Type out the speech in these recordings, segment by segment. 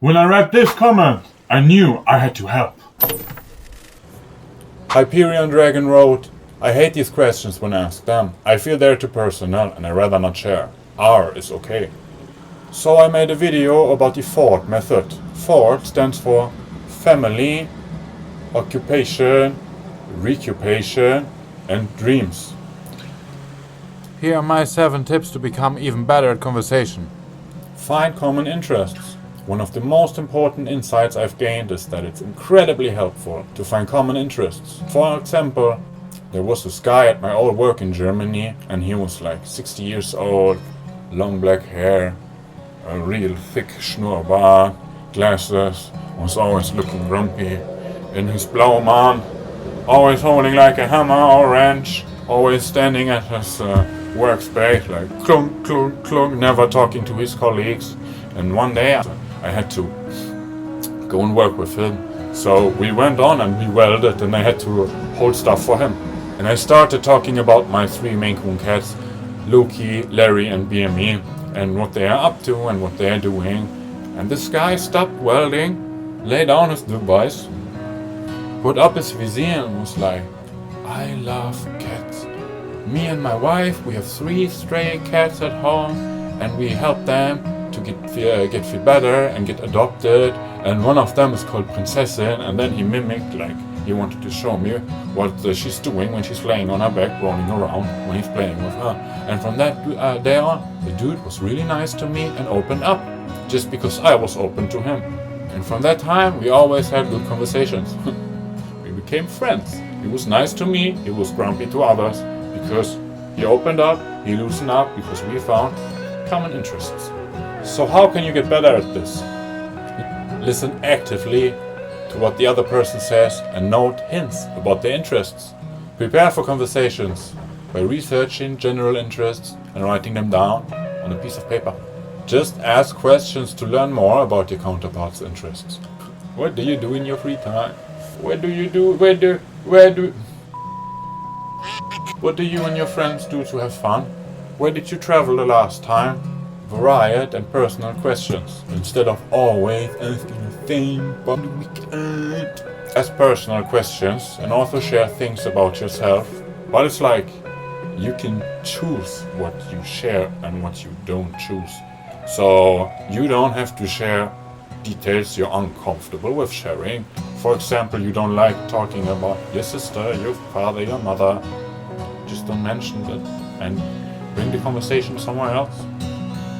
When I read this comment, I knew I had to help. Hyperion Dragon wrote, I hate these questions when asked them. I feel they're too personal and I rather not share. R is okay. So I made a video about the FORD method. FORD stands for family, occupation, recupation, and dreams. Here are my 7 tips to become even better at conversation. Find common interests. One of the most important insights I've gained is that it's incredibly helpful to find common interests. For example, there was this guy at my old work in Germany and he was like 60 years old, long black hair, a real thick schnurrbart, glasses, was always looking grumpy, in his Blaumann, always holding like a hammer or wrench, always standing at his workspace like clunk, clunk, clunk, never talking to his colleagues. And one day I had to go and work with him. So we went on and we welded and I had to hold stuff for him. And I started talking about my 3 Maine Coon cats, Loki, Larry and BME, and what they are up to and what they are doing. And this guy stopped welding, laid down his device, put up his vizier and was like, I love cats. Me and my wife, we have 3 stray cats at home and we help them to get feel better and get adopted, and one of them is called Prinzessin, and then he mimicked, like he wanted to show me what she's doing when she's laying on her back rolling around when he's playing with her. And from that day on, the dude was really nice to me and opened up just because I was open to him. And from that time we always had good conversations. We became friends. He was nice to me, he was grumpy to others because he opened up, he loosened up because we found common interests. So how can you get better at this? Listen actively to what the other person says and note hints about their interests. Prepare for conversations by researching general interests and writing them down on a piece of paper. Just ask questions to learn more about your counterpart's interests. What do you do in your free time? What do you and your friends do to have fun? Where did you travel the last time? Varied and personal questions, instead of always asking the same about the weekend. Ask personal questions and also share things about yourself, but it's like you can choose what you share and what you don't choose. So you don't have to share details you're uncomfortable with sharing. For example, you don't like talking about your sister, your father, your mother. Just don't mention it and bring the conversation somewhere else.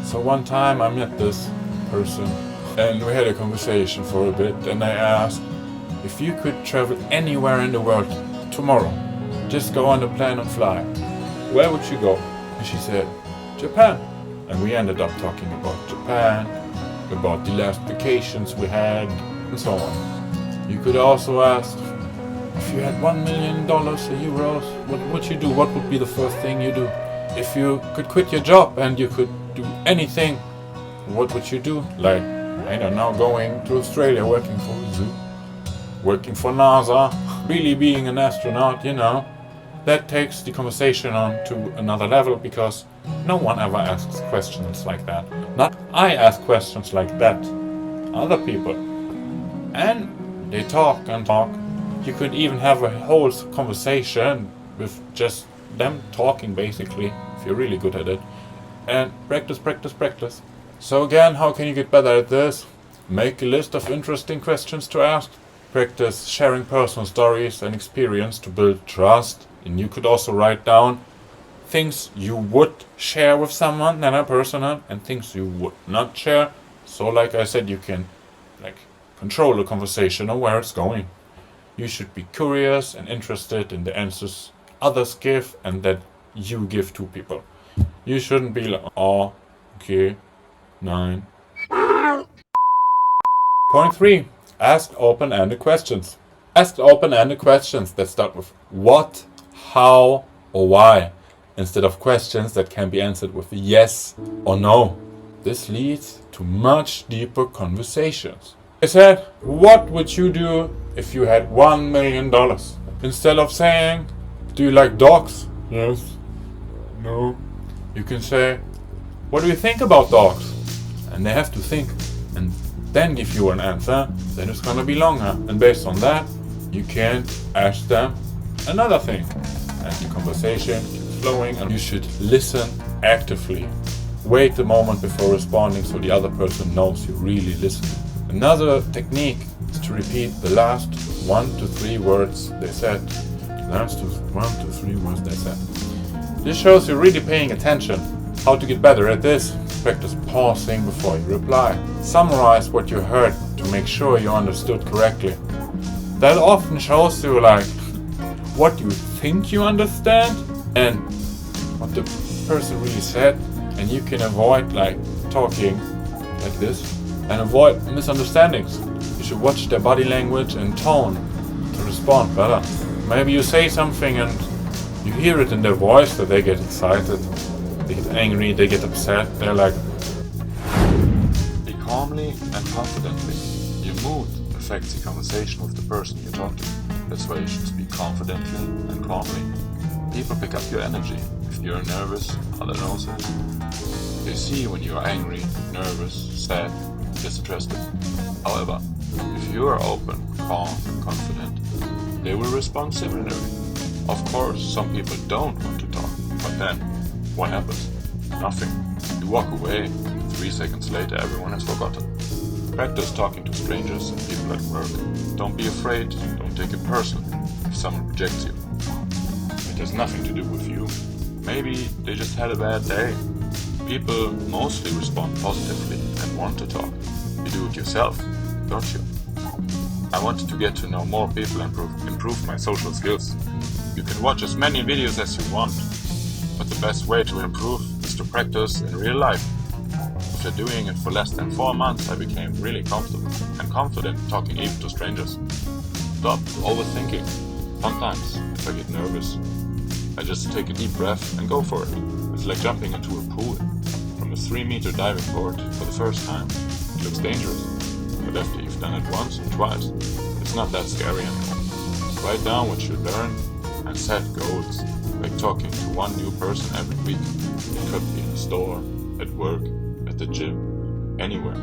So one time I met this person and we had a conversation for a bit and I asked, if you could travel anywhere in the world tomorrow, just go on a plane and fly, where would you go? And she said, Japan. And we ended up talking about Japan, about the last vacations we had, and so on. You could also ask, if you had $1 million or euros, what would you do? What would be the first thing you do? If you could quit your job and you could do anything, what would you do? Like, I don't know, going to Australia, working for a zoo, working for NASA, really being an astronaut, you know. That takes the conversation on to another level because no one ever asks questions like that. Not I ask questions like that. Other people. And they talk and talk. You could even have a whole conversation with just them talking basically, if you're really good at it. And practice, practice, practice. So again, how can you get better at this? Make a list of interesting questions to ask. Practice sharing personal stories and experience to build trust. And you could also write down things you would share with someone that are personal and things you would not share. So like I said, you can control the conversation or where it's going. You should be curious and interested in the answers others give and that you give to people. You shouldn't be like, oh, okay, 9. Point 3. Ask open-ended questions. Ask open-ended questions that start with what, how, or why, instead of questions that can be answered with yes or no. This leads to much deeper conversations. I said, what would you do if you had $1 million? Instead of saying, do you like dogs? Yes. No. You can say, what do you think about dogs? And they have to think. And then give you an answer, then it's gonna be longer. And based on that, you can ask them another thing. And the conversation keeps flowing, and you should listen actively. Wait the moment before responding so the other person knows you really listen. Another technique is to repeat the last 1 to 3 words they said. This shows you're really paying attention. How to get better at this? Practice pausing before you reply. Summarize what you heard to make sure you understood correctly. That often shows you what you think you understand and what the person really said, and you can avoid talking like this and avoid misunderstandings. You should watch their body language and tone to respond better. Maybe you say something and you hear it in their voice that they get excited, they get angry, they get upset. They're like, speak calmly and confidently. Your mood affects the conversation with the person you're talking to. That's why you should speak confidently and calmly. People pick up your energy. If you're nervous, other knows it. They see when you are angry, nervous, sad, disinterested. However, if you are open, calm, and confident, they will respond similarly. Of course, some people don't want to talk, but then, what happens? Nothing. You walk away, 3 seconds later everyone has forgotten. Practice talking to strangers and people at work. Don't be afraid, don't take it personal if someone rejects you. It has nothing to do with you. Maybe they just had a bad day. People mostly respond positively and want to talk. You do it yourself, don't you? I wanted to get to know more people and improve my social skills. You can watch as many videos as you want, but the best way to improve is to practice in real life. After doing it for less than 4 months, I became really comfortable and confident talking even to strangers. Stop overthinking. Sometimes, if I get nervous, I just take a deep breath and go for it. It's like jumping into a pool from a 3-meter diving board for the first time. It looks dangerous, but after you've done it once or twice, it's not that scary anymore. Write down what you learn and set goals, like talking to one new person every week. It could be in the store, at work, at the gym, anywhere.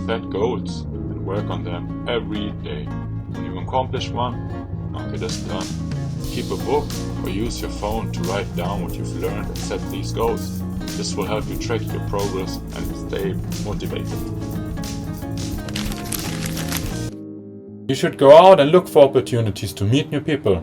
Set goals and work on them every day. When you accomplish one, okay, that's done. Keep a book or use your phone to write down what you've learned and set these goals. This will help you track your progress and stay motivated. You should go out and look for opportunities to meet new people.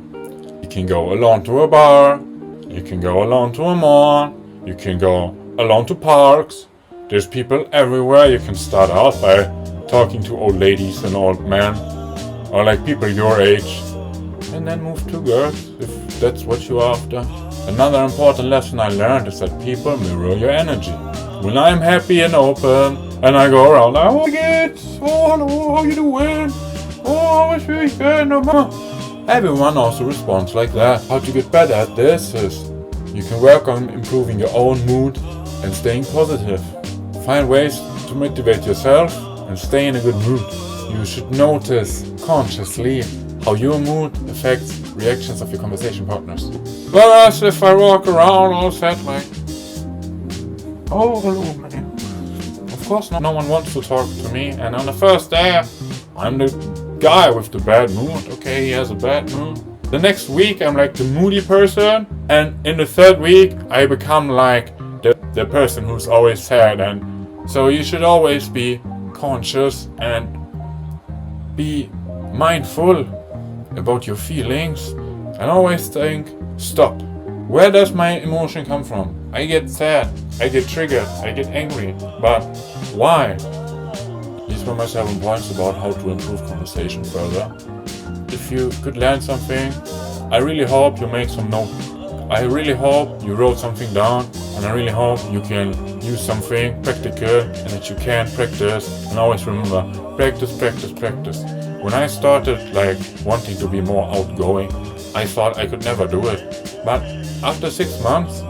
You can go alone to a bar, you can go alone to a mall, you can go alone to parks. There's people everywhere. You can start out by talking to old ladies and old men, or people your age, and then move to girls if that's what you're after. Another important lesson I learned is that people mirror your energy. When I'm happy and open and I go around, oh kids, oh hello, how you doing? Oh, I wish we could. Everyone also responds like that. How to get better at this is you can work on improving your own mood and staying positive. Find ways to motivate yourself and stay in a good mood. You should notice consciously how your mood affects reactions of your conversation partners. Whereas if I walk around all sad oh hello man. Of course no one wants to talk to me, and on the first day I'm the guy with the bad mood. Okay, he has a bad mood. The next week I'm the moody person, and in the 3rd week I become the person who's always sad. And so you should always be conscious and be mindful about your feelings, and always think, stop. Where does my emotion come from? I get sad, I get triggered, I get angry, but why? These were my 7 points about how to improve conversation further. If you could learn something, I really hope you make some notes. I really hope you wrote something down, and I really hope you can use something practical and that you can practice. And always remember, practice, practice, practice. When I started wanting to be more outgoing, I thought I could never do it. But after 6 months,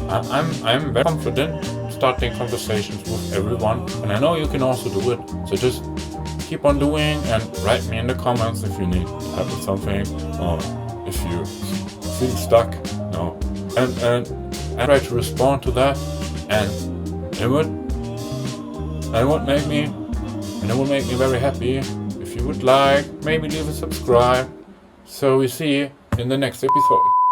I'm very confident starting conversations with everyone, and I know you can also do it. So just keep on doing and write me in the comments if you need help with something, or if you feel stuck. No, and I try to respond to that, and it would make me and it will make me very happy. If you would like, maybe leave a subscribe. So we see you in the next episode.